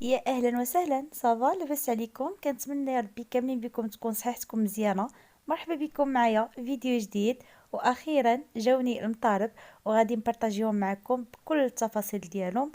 يا اهلا وسهلا، صافا لاباس عليكم؟ كنتمنى يا ربي كاملين بكم تكون صحتكم مزيانه. مرحبا بكم معايا فيديو جديد. واخيرا جاوني المطارب وغادي نبارطاجيهم معكم بكل التفاصيل ديالهم.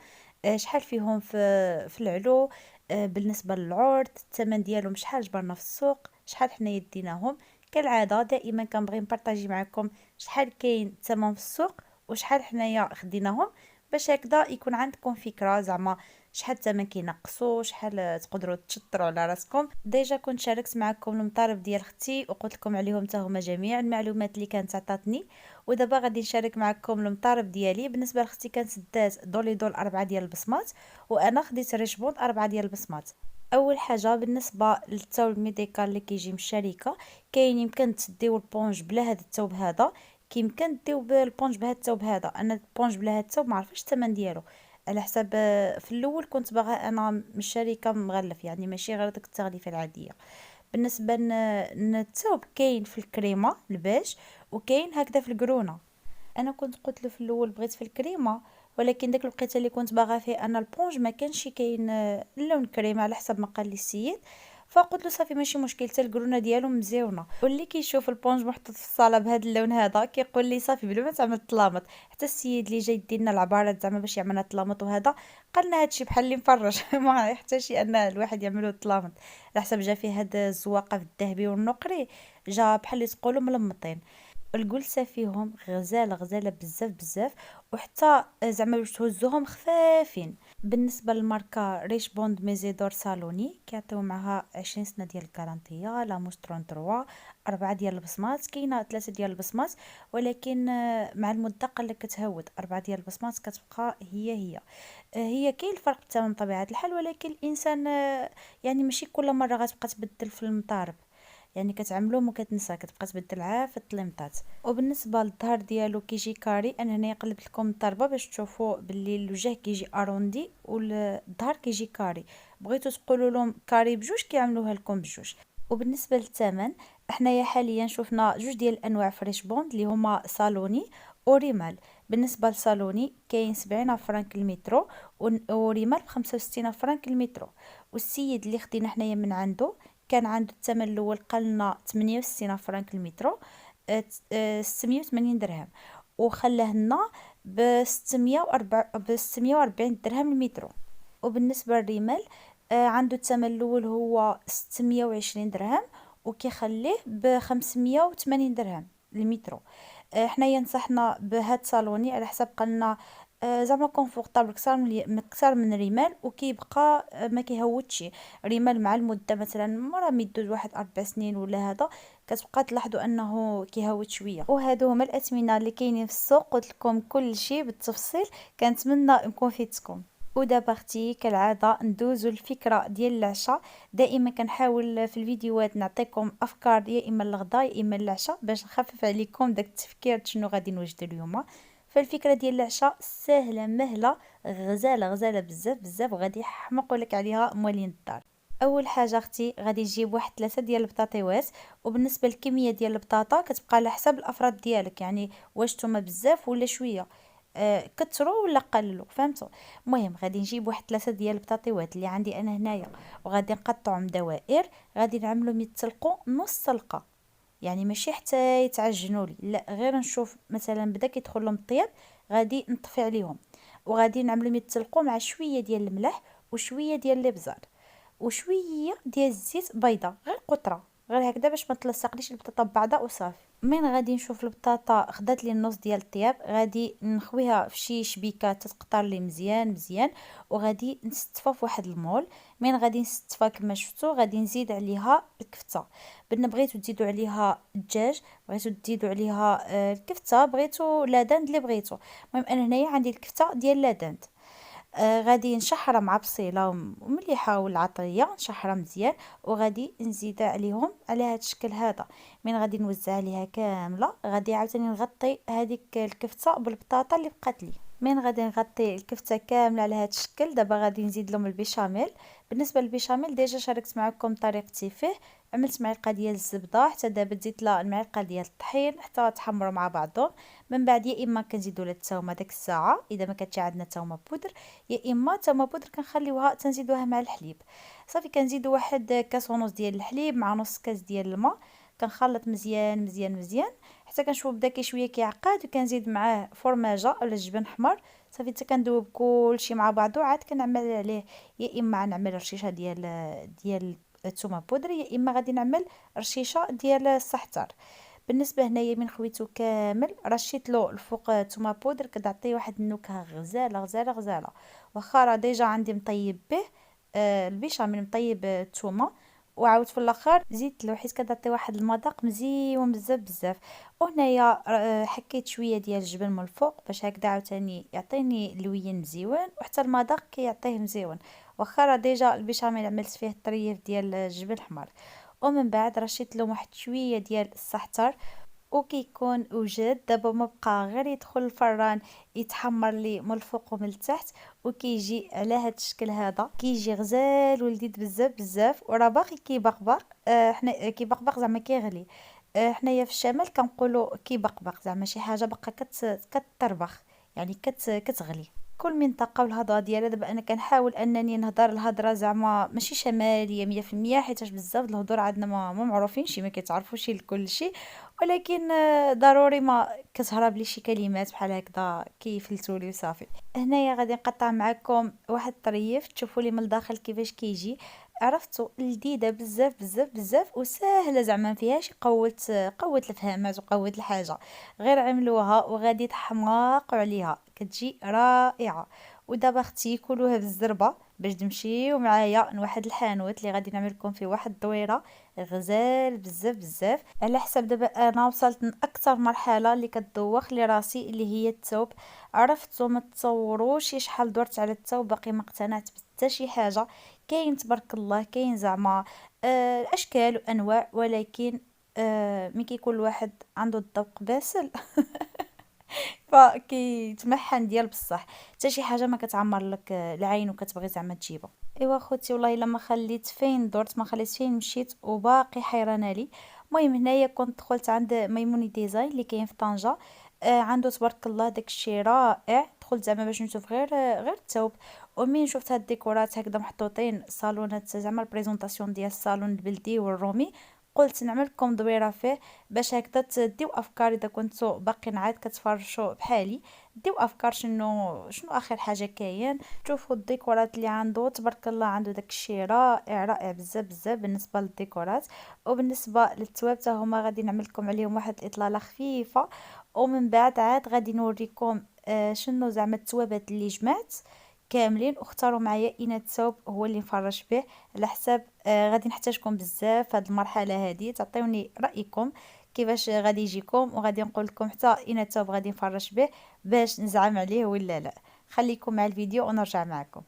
شحال فيهم في العلو. بالنسبه للعرض الثمن ديالهم شحال جبرنا في السوق، شحال حنا يديناهم. كالعاده دائما كنبغي نبارطاجي معكم شحال كاين الثمن في السوق وشحال حنايا خديناهم، باش هكذا يكون عندكم فكره زعما شحال الثمن كينقصوا، شحال تقدروا تشطروا على راسكم. ديجا كنت شاركت معكم المطارب ديال اختي وقلت لكم عليهم حتى هما جميع المعلومات اللي كانت عطاتني. ودابا غادي نشارك معكم المطارب ديالي. بالنسبه لاختي كانت دات دولي دول 4 ديال البصمات، وانا خديت ريشبوند 4 ديال البصمات. اول حاجه بالنسبه للثوب الميديكال اللي كيجي من الشركه، كاين يمكن تديو البونج بلا هذا الثوب هذا، كيمكن ديو بالبونج بهذا الثوب هذا. انا البونج بلا هذا الثوب ما عرفتش الثمن ديالو على حسب. في الاول كنت باغا انا من الشركه مغلف، يعني ماشي غير ديك التغليفه العاديه. بالنسبه للثوب كاين في الكريمه البيج، وكاين هكذا في القرونه. انا كنت قلت له في الاول بغيت في الكريمه، ولكن داك الوقيته اللي كنت باغا فيه انا البونج ما كانش كاين اللون كريمه على حسب ما قال لي السيد. فقلت له صافي ماشي مشكل، حتى القرونه ديالو مزيونه. واللي كيشوف البونج محطوط في الصاله بهذا اللون هذا كيقول لي صافي بلا ما تعمل طلامط. حتى السيد اللي جاي يدينا العبارات زعما باش يعملنا طلامط وهذا، قالنا هادشي بحال اللي مفرش ما يحتاجش ان الواحد يعملو طلامط. على حسب جا فيه هاد الزواقه في الذهبي والنقري، جا بحال اللي تقولوا ملمطين. الجلسة فيهم غزالة غزالة بزاف بزاف، وحتى زعما باش تهزوهم خفافين. بالنسبة للماركة ريش بوند ميزيدور صالوني كيعطيو معها 20 سنة ديال الكارانتية، لاموس 33، 4 ديال البصمات. كاينة 3 ديال البصمات، ولكن مع المدة قالك كتهود. 4 ديال البصمات كتبقى هي. هي كاين الفرق بالثمن بطبيعة الحال، ولكن الانسان يعني ماشي كل مرة غتبقى تبدل في المطارب، يعني كتعملهم وكتنسى كتبقى تبدل في الطليمطات. وبالنسبه للظهر ديالو كيجي كاري. انا هنايا قلبت لكم الضربه باش تشوفوا باللي الوجه كيجي اروندي والظهر كيجي كاري. بغيتو تقولوا لهم كاري بجوج كيعملوها لكم بجوج. وبالنسبه للثمن، حنايا حاليا شفنا جوج ديال الانواع فريش بوند اللي هما صالوني وريمال. بالنسبه لصالوني كاين 70 فرانك المترو، وريمال ب 65 فرانك المترو. والسيد اللي خدينا حنايا من عنده كان عنده الثمن الاول قالنا 68 فرانك المترو، 680 درهم، وخلاه لنا ب 640 درهم المترو. وبالنسبه للريمل، عنده الثمن الاول هو 620 درهم، وكيخليه ب 580 درهم المترو. حنايا نصحنا بهاد صالوني على حسب قالنا زعما كونفورطابل كثر من ريمال، وكيبقى ما كيهودش. ريمال مع المده مثلا مرة ميدوز واحد 4 سنين ولا هذا، كتبقى تلاحظوا انه كيهود شويه. وهادو هما الاثمنه اللي كاينين في السوق، قلت لكم كل شيء بالتفصيل. كنتمنى نكون فيتكم. ودابا اختي كالعاده ندوزو الفكره ديال العشاء. دائما كنحاول في الفيديوهات نعطيكم افكار يا اما الغداء يا اما العشاء باش نخفف عليكم داك التفكير شنو غادي نوجدوا اليوم. فالفكره ديال العشاء سهله مهله، غزاله غزاله بزاف بزاف، وغادي يحمقوا لك عليها موالين الدار. اول حاجه اختي غادي تجيب واحد 3 ديال البطاطيوات. وبالنسبه للكميه ديال البطاطا كتبقى على حسب الافراد ديالك، يعني واش نتوما بزاف ولا شويه، كتروا ولا قللوا، فهمتوا؟ المهم غادي نجيب واحد 3 ديال البطاطيوات اللي عندي انا هنايا، وغادي نقطعهم دوائر. غادي نعملهم يتسلقوا نص سلقه، يعني ماشي حتى يتعجنوا لي، لا غير نشوف مثلا بدا كيدخل لهم الطياب غادي نطفي عليهم. وغادي نعملهم يتسلقوا مع شويه ديال الملح وشويه ديال الابزار وشويه ديال الزيت بيضه، غير قطره، غير هكذا باش ما تلصقليش البطاطا ببعضها وصافي. من غادي نشوف البطاطا خدات لي النص ديال الطياب، غادي نخويها في شي شبيكه تتقطر لي مزيان مزيان، وغادي نستفها في واحد المول. من غادي نستفها كما شفتوا غادي نزيد عليها الكفته. بغيتو تزيدوا عليها الدجاج، بغيتو تزيدوا عليها الكفته، بغيتو لا داند اللي بغيتو. المهم انا هنايا عندي الكفته ديال لا داند. غادي نشحرها مع بصيله ومليحه والعطريه، نشحرها مزيان، وغادي نزيد عليهم على هذا الشكل هذا. من غادي نوزع عليها كامله، غادي عاوتاني نغطي هذيك الكفته بالبطاطا اللي بقات لي. من غادي نغطي الكفته كامله على هذا الشكل. دابا غادي نزيد لهم البيشاميل. بالنسبه للبيشاميل ديجا شاركت معكم طريقتي فيه. عملت معلقه ديال الزبده، حتى دابا زدت لها المعلقه ديال الطحين حتى تحمروا مع بعضهم. من بعد يا اما كنزيدوا لها الثومه داك الساعه اذا ما كانتش عندنا ثومه بودر، يا اما ثومه بودر كنخليوها تنزيدوها مع الحليب. صافي كنزيدوا واحد كاس ونص ديال الحليب مع نص كاس ديال الماء، كنخلط مزيان مزيان مزيان حتى كنشوف بدا كي شويه كيعقد، وكنزيد معاه فرماجه ولا الجبن حمر. صافي حتى كندوب كلشي مع بعضو، عاد كنعمل عليه يا اما نعمل رشيشه ديال الثومه بودر، يا اما غادي نعمل رشيشه ديال السحتر. بالنسبه هنايا من خويتو كامل رشيت له الفوق ثومه بودر، كتعطيه واحد النكهه غزاله غزاله غزاله. واخا راه ديجا عندي مطيب به البيشاميل مطيب الثومه، وعاود في الاخر زيت له حيت كتعطي واحد المذاق مزيون بزاف بزاف. وهنايا حكيت شويه ديال الجبن من الفوق باش هكذا عاوتاني يعطيني اللوين مزيون، وحتى المذاق كيعطيه مزيون. واخا راه ديجا البيشاميل عملت فيه الطريف ديال الجبن الاحمر. ومن بعد رشيت له واحد شويه ديال الزعتر، وكيكون وجد دابا ما بقى غير يدخل الفران يتحمر لي من الفوق ومن التحت، وكيجي على هاد الشكل هذا، كيجي غزال ولذيذ بزاف بزاف، وراه باقي كيبقبق. حنا كيبقبق زعما كيغلي. حنايا في الشمال كنقولوا كيبقبق زعما شي حاجه بقى كتربخ، يعني كتغلي. كل منطقة والهضرة ديالها. دابا انا كنحاول انني نهضر الهضرة زعما ماشي شمالية 100%، حيت بزاف د الهضور عندنا ما معروفينش، ما كيتعرفوش لكل شيء. ولكن ضروري ما كتهرب لي شي كلمات بحال هكذا كيفلتوا لي وصافي. هنايا غادي نقطع معكم واحد الطريف تشوفوا لي من الداخل كيفاش كيجي. عرفتوا لذيذه بزاف بزاف بزاف وسهله، زعما ما فيهاش قوه الفهامات وقوه الحاجه. غير عملوها وغادي تحماقوا عليها، كتجي رائعه. ودابا اختي كلوها بالزربه باش تمشيو معايا لواحد الحانوت اللي غادي نعمل لكم فيه واحد الدويره غزال بزاف بزاف. على حسب دابا انا وصلت لاكثر مرحله اللي كتدوخ لي راسي اللي هي الثوب. عرفتوا ما تصوروش شحال درت على الثوب باقي ما اقتنعت بحتى شي حاجه. كاين تبارك الله، كاين زعما اشكال وانواع، ولكن ملي كيكون الواحد عنده الذوق باسل فكيتمحن ديال بصح. حتى شي حاجه ما كتعمر لك العين وكتبغي زعما تجيبها. ايوا خوتي والله الا ما خليت فين درت، ما خليت فين مشيت، وباقي حيرانه لي. المهم هنايا كنت دخلت عند ميموني ديزاين اللي كاين في طنجة. عنده تبارك الله داكشي رائع. دخلت زعما باش نشوف غير الثوب. ومين شفت هاد الديكورات هكذا محطوطين صالونات زعما البريزونطاسيون ديال الصالون البلدي والرومي، قلت نعمل لكم دويره فيه باش هكذا تديو افكار اذا كنتو باقيين عاد كتفرجوا بحالي. ديو افكار شنو اخر حاجه كاين. شوفوا الديكورات اللي عنده تبارك الله، عنده داكشي رائع رائع بزاف بزاف بالنسبه للديكورات. وبالنسبه للتواب حتى هما غادي نعمل لكم عليهم واحد الاطلاله خفيفه. ومن بعد عاد غادي نوريكم شنو زعما التوابات اللي جمعت كاملين، واختاروا معايا اين الثوب هو اللي نفرش به. على حساب غادي نحتاجكم بزاف في هذه المرحله هذه، تعطيوني رايكم كيفاش غادي يجيكم، وغادي نقول لكم حتى اين الثوب غادي نفرش به باش نزعم عليه ولا لا. خليكم مع الفيديو ونرجع معكم.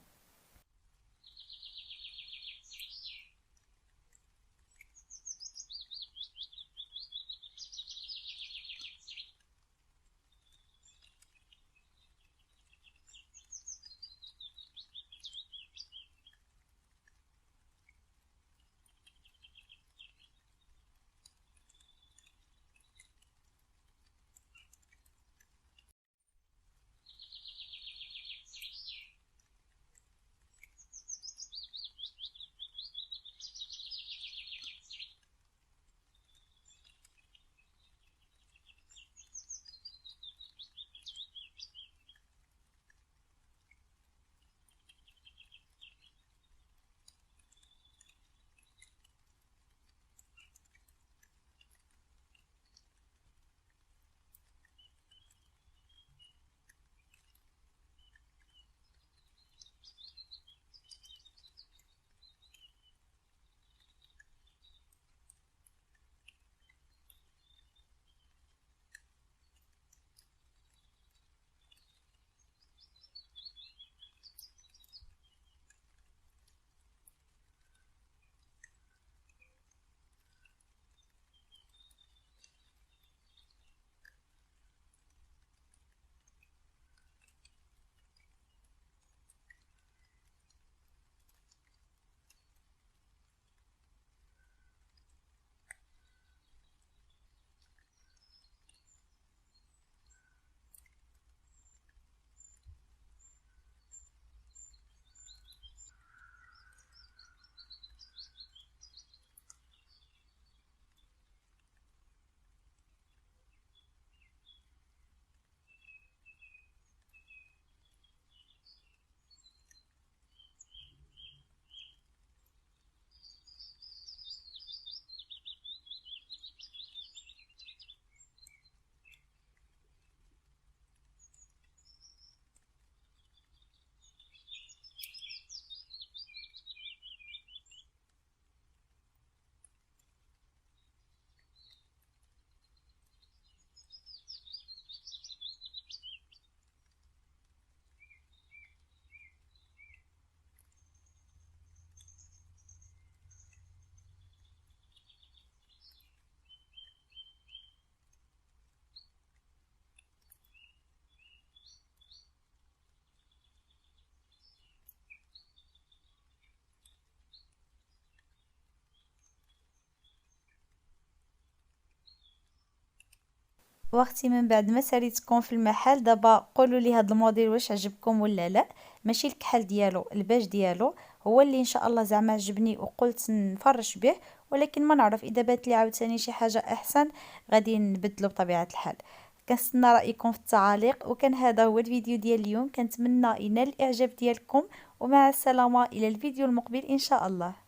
وقتي من بعد ما ساليتكم في المحل. دابا قولوا لي هذا الموديل واش عجبكم ولا لا. ماشي الكحل ديالو، الباج ديالو هو اللي ان شاء الله زعما عجبني وقلت نفرش به، ولكن ما نعرف اذا بانت لي عاوتاني شي حاجه احسن غادي نبدلو بطبيعه الحال. كنستنى رايكم في التعاليق، وكان هذا هو الفيديو ديال اليوم. كنتمنى ينال الاعجاب ديالكم، ومع السلامه الى الفيديو المقبل ان شاء الله.